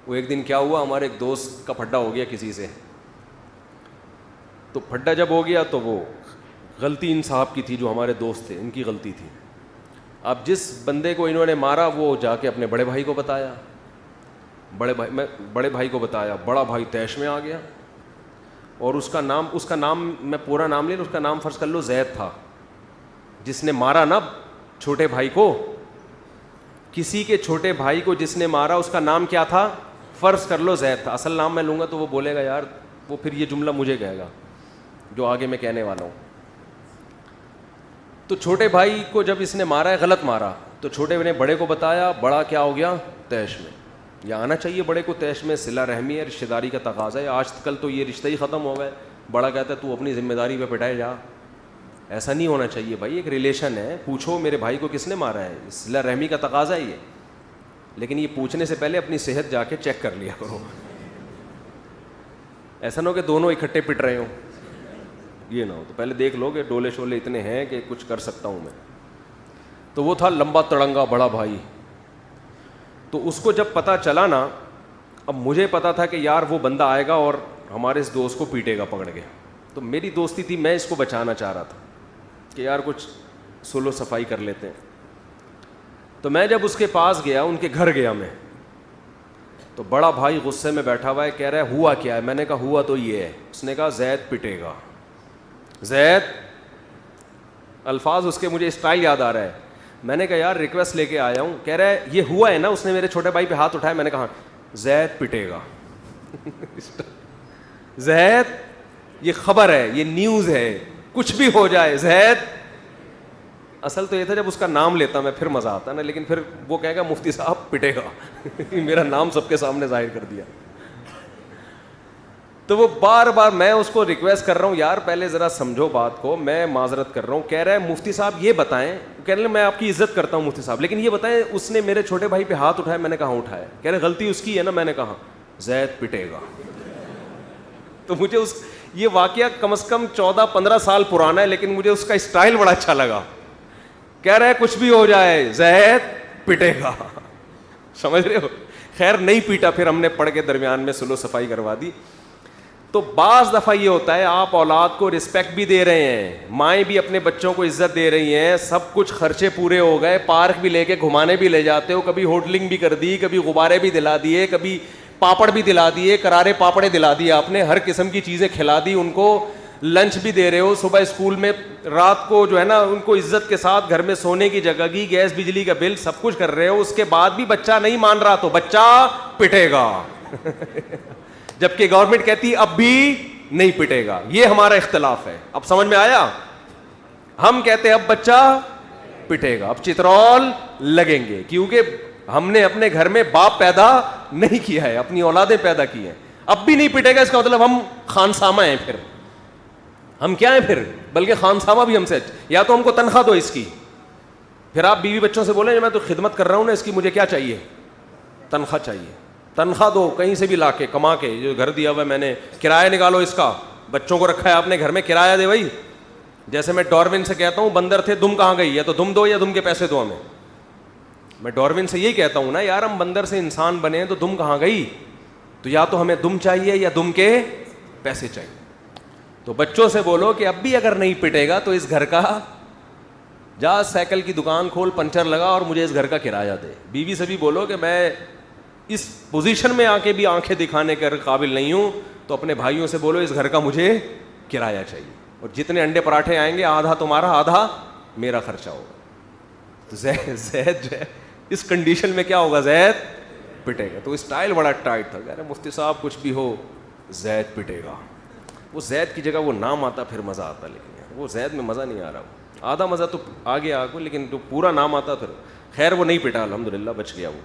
وہ ایک دن کیا ہوا, ہمارے ایک دوست کا پھڈا ہو گیا کسی سے. تو پھڈا جب ہو گیا تو وہ غلطی ان صاحب کی تھی جو ہمارے دوست تھے, ان کی غلطی تھی. اب جس بندے کو انہوں نے مارا وہ جا کے اپنے بڑے بھائی کو بتایا, بڑے بھائی کو بتایا, بڑا بھائی طیش میں آ گیا. اور اس کا نام میں پورا نام لے, اس کا نام فرض کر لو زید تھا, جس نے مارا نا چھوٹے بھائی کو, کسی کے چھوٹے بھائی کو جس نے مارا اس کا نام کیا تھا, فرض کر لو زید تھا. اصل نام میں لوں گا تو وہ بولے گا یار, وہ پھر یہ جملہ مجھے کہے گا جو آگے میں کہنے والا ہوں. تو چھوٹے بھائی کو جب اس نے مارا ہے, غلط مارا, تو چھوٹے نے بڑے کو بتایا, بڑا کیا ہو گیا, طیش میں. یہ آنا چاہیے بڑے کو طیش میں, صلہ رحمی ہے, رشتہ داری کا تقاضا ہے. آج کل تو یہ رشتہ ہی ختم ہو گئے. بڑا کہتا ہے تو اپنی ذمہ داری پہ پٹائے جا. ایسا نہیں ہونا چاہیے بھائی, ایک ریلیشن ہے, پوچھو میرے بھائی کو کس نے مارا ہے, صلہ رحمی کا تقاضا ہی ہے. لیکن یہ پوچھنے سے پہلے اپنی صحت جا کے چیک کر لیا کرو. ایسا نہ ہو کہ دونوں اکٹھے پٹ رہے ہوں, یہ نہ ہو. تو پہلے دیکھ لو کہ ڈولے شولے اتنے ہیں کہ کچھ کر سکتا ہوں میں. تو وہ تھا لمبا تڑنگا بڑا بھائی. تو اس کو جب پتہ چلا نا, اب مجھے پتا تھا کہ یار وہ بندہ آئے گا اور ہمارے اس دوست کو پیٹے گا پکڑ کے. تو میری دوستی تھی, میں اس کو بچانا چاہ رہا تھا کہ یار کچھ سلو صفائی کر لیتے ہیں. تو میں جب اس کے پاس گیا, ان کے گھر گیا میں, تو بڑا بھائی غصے میں بیٹھا ہوا ہے, کہہ رہا ہے ہوا کیا ہے. میں نے کہا ہوا تو یہ ہے. اس نے کہا زید پٹے گا. زید, الفاظ اس کے مجھے اسٹائل یاد آ رہا ہے. میں نے کہا یار ریکویسٹ لے کے آیا ہوں. کہہ رہا ہے یہ ہوا ہے نا. اس نے میرے چھوٹے بھائی پہ ہاتھ اٹھایا. میں نے کہا زید پٹے گا. زید, یہ خبر ہے, یہ نیوز ہے, کچھ بھی ہو جائے زید. اصل تو یہ تھا جب اس کا نام لیتا میں پھر مزہ آتا نا, لیکن پھر وہ کہے گا مفتی صاحب پٹے گا. میرا نام سب کے سامنے ظاہر کر دیا. تو وہ بار بار میں اس کو ریکویسٹ کر رہا ہوں, یار پہلے ذرا سمجھو بات کو, میں معذرت کر رہا ہوں. کہہ رہا ہے مفتی صاحب یہ بتائیں, کہہ رہے میں آپ کی عزت کرتا ہوں مفتی صاحب, لیکن یہ بتائیں اس نے میرے چھوٹے بھائی پہ ہاتھ اٹھایا. میں نے کہا اٹھایا. کہہ رہے غلطی اس کی ہے نا. میں نے کہا زید پٹے گا. تو مجھے یہ واقعہ کم از کم 14-15 سال پرانا ہے, لیکن مجھے اس کا اسٹائل بڑا اچھا لگا. کہہ رہا ہے کچھ بھی ہو جائے زید پٹے گا. سمجھ رہے ہو. خیر نہیں پیٹا, پھر ہم نے پڑھ کے درمیان میں سلو صفائی کروا دی. تو بعض دفعہ یہ ہوتا ہے آپ اولاد کو رسپیکٹ بھی دے رہے ہیں, مائیں بھی اپنے بچوں کو عزت دے رہی ہیں, سب کچھ خرچے پورے ہو گئے, پارک بھی لے کے گھمانے بھی لے جاتے ہو, کبھی ہوٹلنگ بھی کر دی, کبھی غبارے بھی دلا دیے, کبھی پاپڑ بھی دلا دیے, کرارے پاپڑے دلا دیے آپ نے, ہر قسم کی چیزیں کھلا دی ان کو, لنچ بھی دے رہے ہو, صبح اسکول میں, رات کو جو ہے نا ان کو عزت کے ساتھ گھر میں سونے کی جگہ کی, گیس بجلی کا بل سب کچھ کر رہے ہو. اس کے بعد بھی بچہ نہیں مان رہا تو بچہ پٹے گا. جبکہ گورنمنٹ کہتی اب بھی نہیں پٹے گا. یہ ہمارا اختلاف ہے. اب سمجھ میں آیا. ہم کہتے ہیں اب بچہ پٹے گا, اب چترول لگیں گے, کیونکہ ہم نے اپنے گھر میں باپ پیدا نہیں کیا ہے, اپنی اولادیں پیدا کی ہیں. اب بھی نہیں پٹے گا, اس کا مطلب ہم خانسامہ ہیں. پھر ہم کیا ہیں پھر, بلکہ خانسامہ بھی ہم سے. یا تو ہم کو تنخواہ دو اس کی, پھر آپ بیوی بچوں سے بولیں میں تو خدمت کر رہا ہوں نا اس کی, مجھے کیا چاہیے, تنخواہ چاہیے. تنخواہ دو کہیں سے بھی لا کے کما کے, جو گھر دیا ہوا ہے میں نے, کرایہ نکالو اس کا, بچوں کو رکھا ہے آپ نے گھر میں, کرایہ دے بھائی. جیسے میں ڈاروین سے کہتا ہوں بندر تھے دم کہاں گئی, یا تو دم دو یا دم کے پیسے دو ہمیں. میں ڈاروین سے یہی کہتا ہوں نا یار, ہم بندر سے انسان بنے ہیں تو دم کہاں گئی, تو یا تو ہمیں دم چاہیے یا دم کے پیسے چاہیے. تو بچوں سے بولو کہ اب بھی اگر نہیں پٹے گا تو اس گھر کا جا سائیکل کی دکان کھول, پنچر لگا اور مجھے اس گھر کا کرایہ دے. بیوی سے بھی بولو کہ میں اس پوزیشن میں آ کے بھی آنکھیں دکھانے کے قابل نہیں ہوں, تو اپنے بھائیوں سے بولو اس گھر کا مجھے کرایہ چاہیے, اور جتنے انڈے پراٹھے آئیں گے آدھا تمہارا آدھا میرا خرچہ ہوگا. تو زید جو ہے اس کنڈیشن میں کیا ہوگا, زید پٹے گا. تو اسٹائل بڑا ٹائٹ تھا. کہہ رہے مفتی صاحب کچھ بھی ہو زید پٹے گا. وہ زید کی جگہ وہ نام آتا پھر مزہ آتا, لیکن وہ زید میں مزہ نہیں آ رہا. آدھا مزہ تو آگے آگے, لیکن جو پورا نام آتا پھر. خیر وہ نہیں پٹا, الحمدللہ بچ گیا وہ.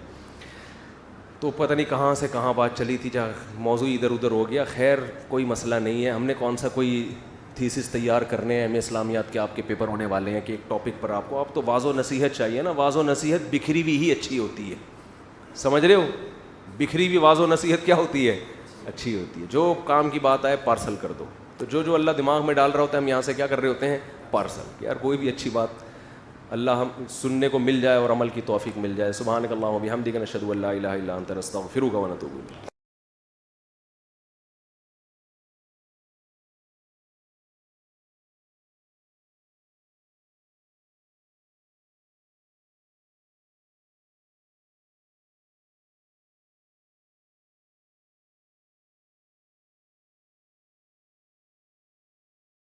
تو پتہ نہیں کہاں سے کہاں بات چلی تھی, جہاں موضوع ادھر ادھر ہو گیا. خیر کوئی مسئلہ نہیں ہے. ہم نے کون سا کوئی تھیسس تیار کرنے ہیں, اسلامیات کے آپ کے پیپر ہونے والے ہیں کہ ایک ٹاپک پر آپ کو, آپ تو واضح و نصیحت چاہیے نا. واضح و نصیحت بکھری ہوئی ہی اچھی ہوتی ہے, سمجھ رہے ہو. بکھری ہوئی واضح و نصیحت کیا ہوتی ہے, اچھی ہوتی ہے. جو کام کی بات آئے پارسل کر دو. تو جو اللہ دماغ میں ڈال رہا ہوتا ہے ہم یہاں سے کیا کر رہے ہوتے ہیں؟ پارسل. کہ یار کوئی بھی اچھی بات اللہ ہم سننے کو مل جائے اور عمل کی توفیق مل جائے. سبحانک اللہم و بحمدک، نشہد ان لا الہ الا انت، نستغفرک و نتوب الیک.